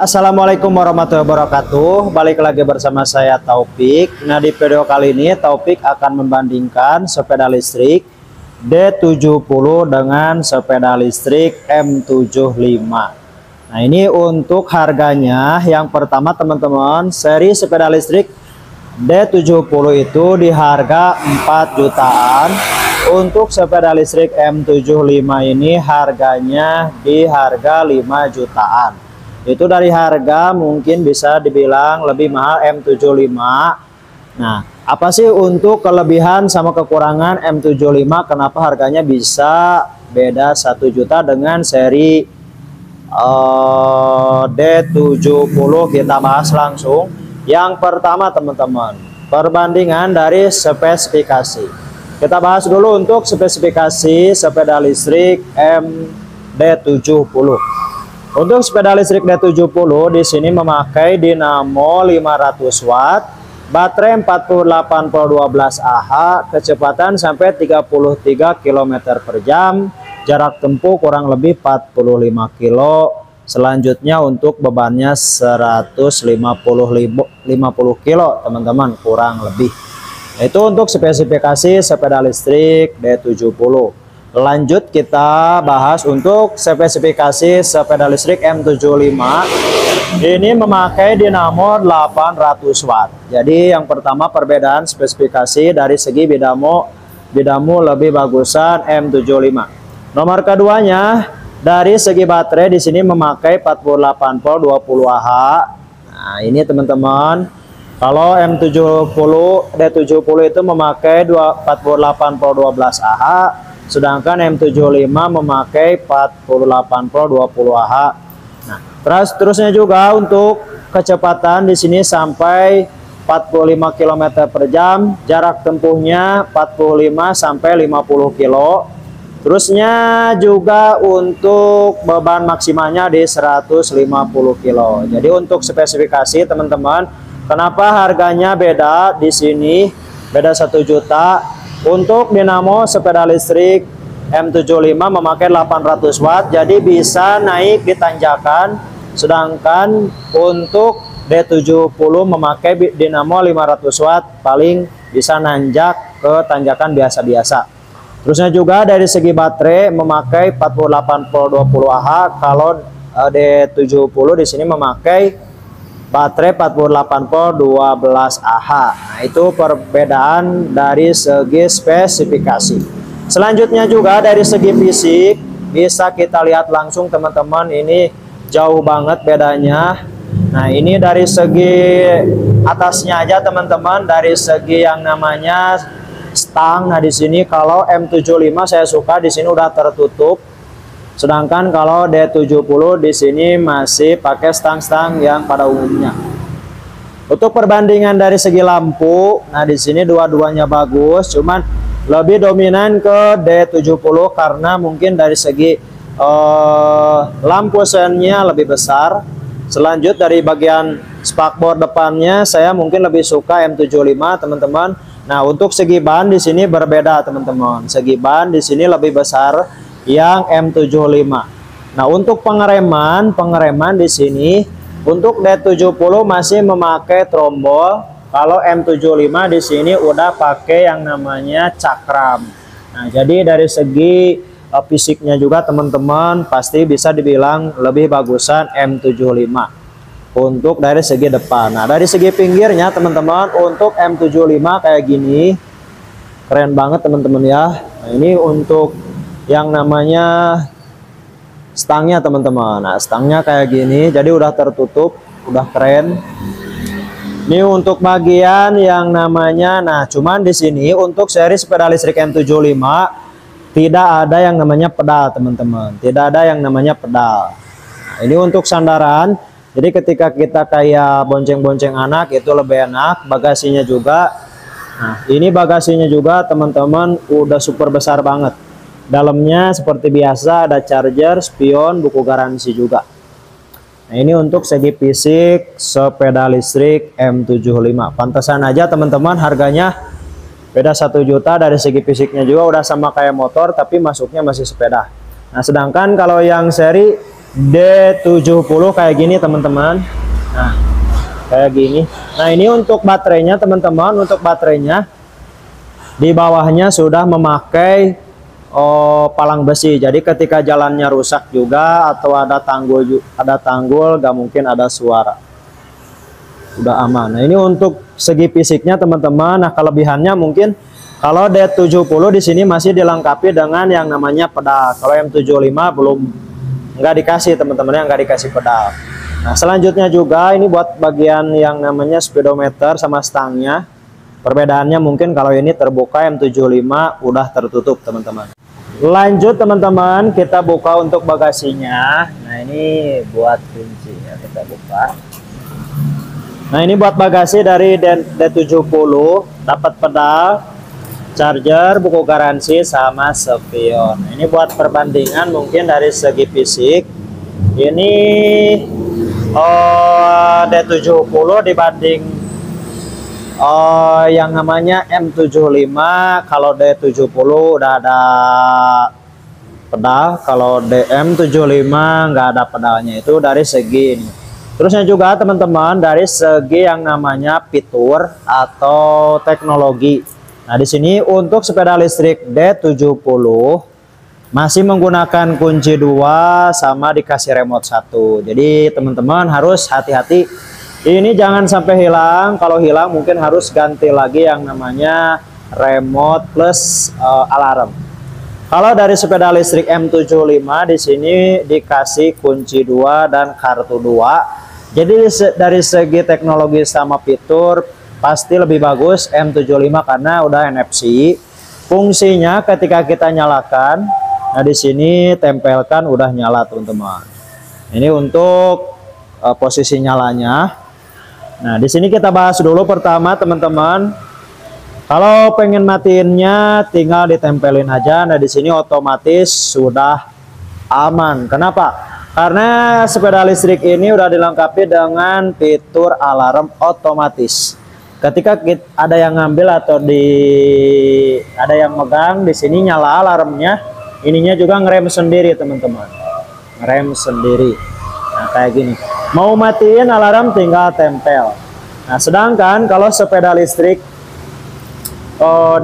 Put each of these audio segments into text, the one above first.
Assalamualaikum warahmatullahi wabarakatuh. Balik lagi bersama saya Taufik. Nah, di video kali ini Taufik akan membandingkan sepeda listrik D70 dengan sepeda listrik M75. Nah, ini untuk harganya. Yang pertama teman-teman, seri sepeda listrik D70 itu di harga 4 jutaan. Untuk sepeda listrik M75 ini harganya di harga 5 jutaan. Itu dari harga mungkin bisa dibilang lebih mahal M75. Nah, apa sih untuk kelebihan sama kekurangan M75? Kenapa harganya bisa beda 1 juta dengan seri D70? Kita bahas langsung. Yang pertama teman-teman, perbandingan dari spesifikasi. Kita bahas dulu untuk spesifikasi sepeda listrik D70. Untuk sepeda listrik D70 di sini memakai dinamo 500 watt, baterai 48V12Ah, kecepatan sampai 33 km per jam, jarak tempuh kurang lebih 45 km. Selanjutnya untuk bebannya 150 km teman-teman, kurang lebih. Itu untuk spesifikasi sepeda listrik D70. Lanjut kita bahas untuk spesifikasi sepeda listrik M75. Ini memakai dinamo 800 watt. Jadi yang pertama perbedaan spesifikasi dari segi dinamo lebih bagusan M75. Nomor keduanya dari segi baterai di sini memakai 48V20Ah. Nah, ini teman-teman. Kalau D70 itu memakai 48V12Ah. Sedangkan M75 memakai 48V20Ah. Nah, terusnya juga untuk kecepatan di sini sampai 45 km per jam, jarak tempuhnya 45 sampai 50 km. Terusnya juga untuk beban maksimalnya di 150 kg. Jadi untuk spesifikasi teman-teman, kenapa harganya beda di sini? Beda 1 juta. Untuk dinamo sepeda listrik M75 memakai 800 watt, jadi bisa naik di tanjakan. Sedangkan untuk D70 memakai dinamo 500 watt, paling bisa nanjak ke tanjakan biasa-biasa. Terusnya juga dari segi baterai memakai 48V20Ah. Kalau D70 di sini memakai baterai 48V12Ah. Nah, itu perbedaan dari segi spesifikasi. Selanjutnya juga dari segi fisik bisa kita lihat langsung teman-teman, ini jauh banget bedanya. Nah, ini dari segi atasnya aja teman-teman, dari segi yang namanya stang. Nah, di sini kalau M75 saya suka di sini udah tertutup. Sedangkan kalau D70 di sini masih pakai stang-stang yang pada umumnya. Untuk perbandingan dari segi lampu, nah di sini dua-duanya bagus, cuman lebih dominan ke D70 karena mungkin dari segi lampu sennya lebih besar. Selanjut dari bagian spakbor depannya saya mungkin lebih suka M75 teman-teman. Nah, untuk segi ban di sini berbeda teman-teman. Segi ban di sini lebih besar yang M75. Nah, untuk pengereman di sini untuk D70 masih memakai trombol. Kalau M75 di sini udah pakai yang namanya cakram. Nah, jadi dari segi fisiknya juga teman-teman pasti bisa dibilang lebih bagusan M75 untuk dari segi depan. Nah, dari segi pinggirnya teman-teman untuk M75 kayak gini keren banget teman-teman ya. Nah, ini untuk yang namanya stangnya teman-teman. Nah, stangnya kayak gini, jadi udah tertutup, udah keren. Ini untuk bagian yang namanya, nah cuman di sini untuk seri sepeda listrik M75 tidak ada yang namanya pedal teman-teman, tidak ada yang namanya pedal. Nah, ini untuk sandaran, jadi ketika kita kayak bonceng-bonceng anak itu lebih enak. Bagasinya juga, nah ini bagasinya juga teman-teman udah super besar banget. Dalamnya seperti biasa ada charger, spion, buku garansi juga. Nah, ini untuk segi fisik sepeda listrik M75. Pantesan aja teman-teman harganya beda 1 juta. Dari segi fisiknya juga udah sama kayak motor, tapi masuknya masih sepeda. Nah, sedangkan kalau yang seri D70 kayak gini teman-teman. Nah, kayak gini. Nah, ini untuk baterainya teman-teman. Untuk baterainya di bawahnya sudah memakai palang besi. Jadi ketika jalannya rusak juga atau ada tanggul, gak mungkin ada suara. Udah aman. Nah, ini untuk segi fisiknya teman-teman. Nah, kelebihannya mungkin kalau D70 di sini masih dilengkapi dengan yang namanya pedal. Kalau M75 belum, nggak dikasih teman-teman, yang nggak dikasih pedal. Nah, selanjutnya juga ini buat bagian yang namanya speedometer sama stangnya. Perbedaannya mungkin kalau ini terbuka, M75 udah tertutup teman-teman. Lanjut teman-teman, kita buka untuk bagasinya. Nah, ini buat kuncinya kita buka. Nah, ini buat bagasi dari D70, dapat pedal, charger, buku garansi, sama spion. Ini buat perbandingan mungkin dari segi fisik. Ini D70 dibanding yang namanya M75. Kalau D70 udah ada pedal, kalau DM75 nggak ada pedalnya. Itu dari segi ini. Terusnya juga teman-teman dari segi yang namanya fitur atau teknologi. Nah, di sini untuk sepeda listrik D70 masih menggunakan kunci 2 sama dikasih remote 1. Jadi teman-teman harus hati-hati. Ini jangan sampai hilang. Kalau hilang mungkin harus ganti lagi yang namanya remote plus alarm. Kalau dari sepeda listrik M75 di sini dikasih kunci 2 dan kartu 2. Jadi dari segi teknologi sama fitur pasti lebih bagus M75 karena udah NFC. Fungsinya ketika kita nyalakan, nah di sini tempelkan udah nyala teman-teman. Ini untuk posisi nyalanya. Nah, di sini kita bahas dulu pertama teman-teman. Kalau pengen matiinnya tinggal ditempelin aja. Nah, di sini otomatis sudah aman. Kenapa? Karena sepeda listrik ini udah dilengkapi dengan fitur alarm otomatis. Ketika ada yang ngambil atau ada yang megang, di sini nyala alarmnya. Ininya juga ngerem sendiri teman-teman. Ngerem sendiri. Nah, kayak gini. Mau matiin alarm tinggal tempel. Nah, sedangkan kalau sepeda listrik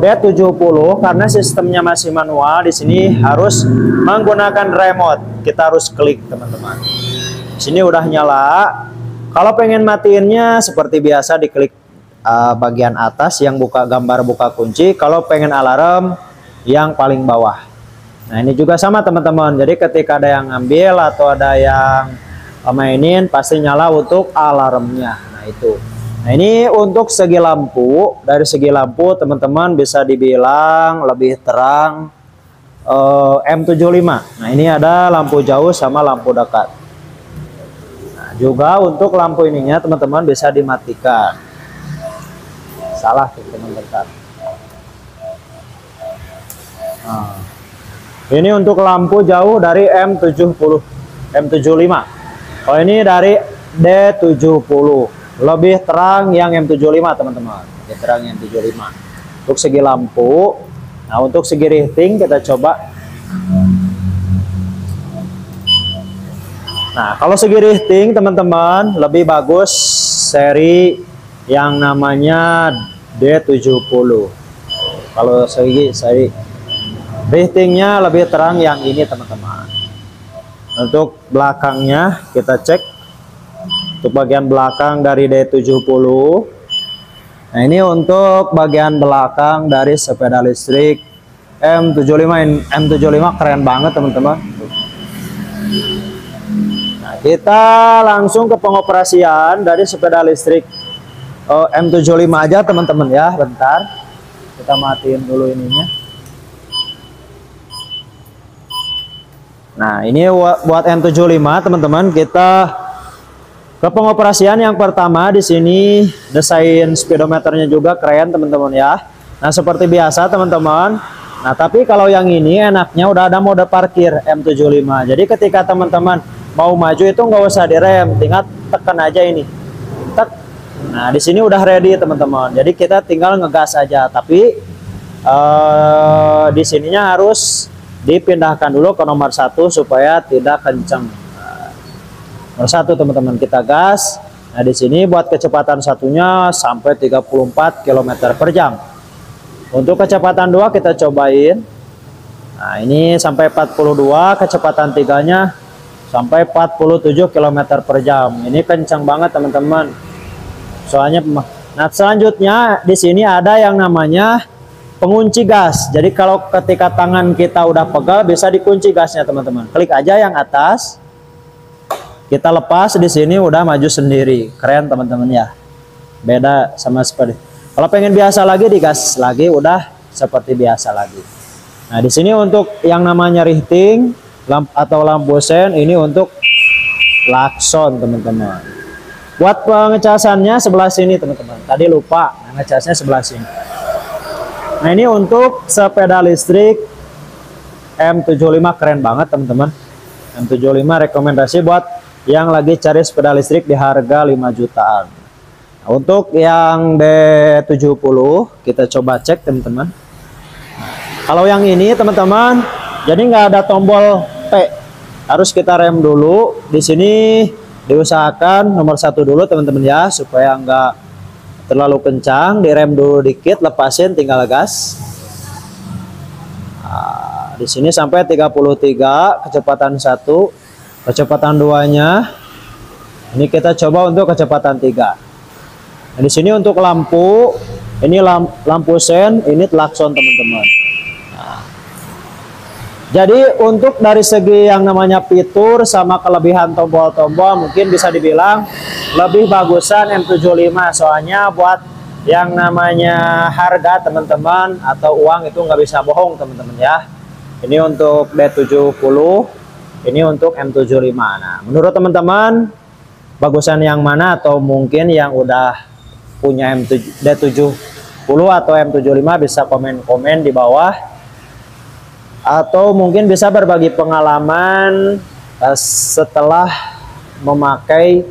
D70 karena sistemnya masih manual, di sini harus menggunakan remote. Kita harus klik teman-teman. Sini udah nyala. Kalau pengen matiinnya seperti biasa diklik bagian atas yang buka gambar buka kunci. Kalau pengen alarm yang paling bawah. Nah, ini juga sama teman-teman. Jadi ketika ada yang ngambil atau ada yang mainin pasti nyala untuk alarmnya. Nah, itu. Nah, ini untuk segi lampu. Dari segi lampu teman-teman bisa dibilang lebih terang M75. Nah, ini ada lampu jauh sama lampu dekat. Nah, juga untuk lampu ininya teman-teman bisa dimatikan. Salah teman-teman dekat. Nah, ini untuk lampu jauh dari M75. Oh, ini dari D70. Lebih terang yang M75 teman-teman. Lebih terang yang M75. Untuk segi lampu. Nah, untuk segi rating kita coba. Nah, kalau segi rating teman-teman lebih bagus seri yang namanya D70. Kalau segi ratingnya lebih terang yang ini teman-teman. Untuk belakangnya kita cek. Untuk bagian belakang dari D70. Nah, ini untuk bagian belakang dari sepeda listrik M75. M75 keren banget teman-teman. Nah, kita langsung ke pengoperasian dari sepeda listrik M75 aja teman-teman ya. Bentar, kita matiin dulu ininya. Nah, ini buat M75 teman-teman. Kita ke pengoperasian yang pertama. Di sini desain speedometernya juga keren teman-teman ya. Nah, seperti biasa teman-teman. Nah, tapi kalau yang ini enaknya udah ada mode parkir M75. Jadi ketika teman-teman mau maju itu nggak usah direm, tinggal tekan aja ini. Tek. Nah, di sini udah ready teman-teman. Jadi kita tinggal ngegas aja. Tapi di sininya harus dipindahkan dulu ke nomor 1 supaya tidak kencang. Nah, Nomor 1 teman-teman, kita gas. Nah, di sini buat kecepatan satunya sampai 34 km per jam. Untuk kecepatan 2 kita cobain. Nah, ini sampai 42, kecepatan 3-nya sampai 47 km per jam. Ini kencang banget teman-teman. Soalnya nah, selanjutnya di sini ada yang namanya pengunci gas. Jadi kalau ketika tangan kita udah pegal bisa dikunci gasnya teman-teman. Klik aja yang atas. Kita lepas, di sini udah maju sendiri. Keren teman-teman ya. Beda sama seperti. Kalau pengen biasa lagi digas lagi udah seperti biasa lagi. Nah, di sini untuk yang namanya riting atau lampu sen, ini untuk klakson teman-teman. Buat pengecasannya sebelah sini teman-teman. Tadi lupa, ngecasnya sebelah sini. Nah, ini untuk sepeda listrik M75, keren banget teman-teman. M75 rekomendasi buat yang lagi cari sepeda listrik di harga 5 jutaan. Nah, untuk yang D70 kita coba cek teman-teman. Kalau yang ini teman-teman, jadi nggak ada tombol P, harus kita rem dulu. Di sini diusahakan nomor 1 dulu teman-teman ya, supaya nggak terlalu kencang. Direm dulu dikit, lepasin, tinggal gas. Nah, di sini sampai 33, kecepatan 1, kecepatan 2-nya. Ini kita coba untuk kecepatan 3. Nah, di sini untuk lampu, ini lampu sen, ini klakson teman-teman. Jadi untuk dari segi yang namanya fitur sama kelebihan tombol-tombol mungkin bisa dibilang lebih bagusan M75, soalnya buat yang namanya harga teman-teman atau uang itu nggak bisa bohong teman-teman ya. Ini untuk D70, ini untuk M75. Nah, menurut teman-teman bagusan yang mana, atau mungkin yang udah punya D70 atau M75 bisa komen-komen di bawah. Atau mungkin bisa berbagi pengalaman setelah memakai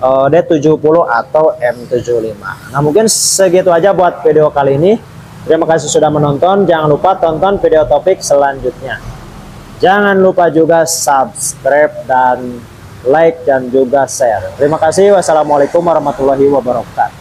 D70 atau M75. Nah, mungkin segitu aja buat video kali ini. Terima kasih sudah menonton. Jangan lupa tonton video topik selanjutnya. Jangan lupa juga subscribe dan like dan juga share. Terima kasih. Wassalamualaikum warahmatullahi wabarakatuh.